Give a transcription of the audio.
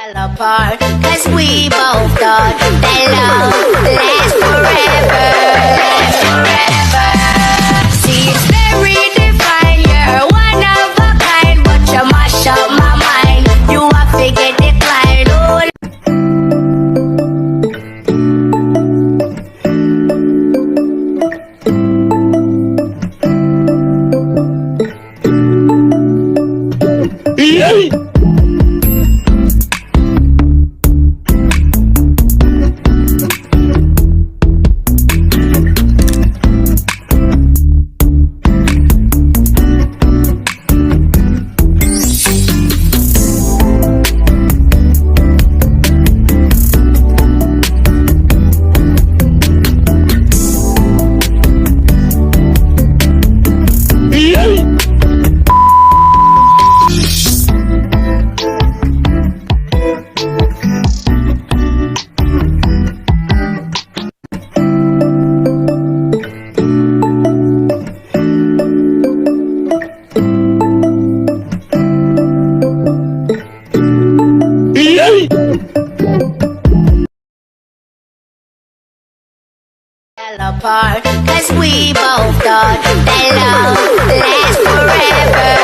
fell apart, 'cause we both thought that love lasts forever, forever. See, it's very divine, you're one of a kind, but you mash up my mind, you have to get declined. Oh, fell apart, 'cause we both thought that love lasts forever.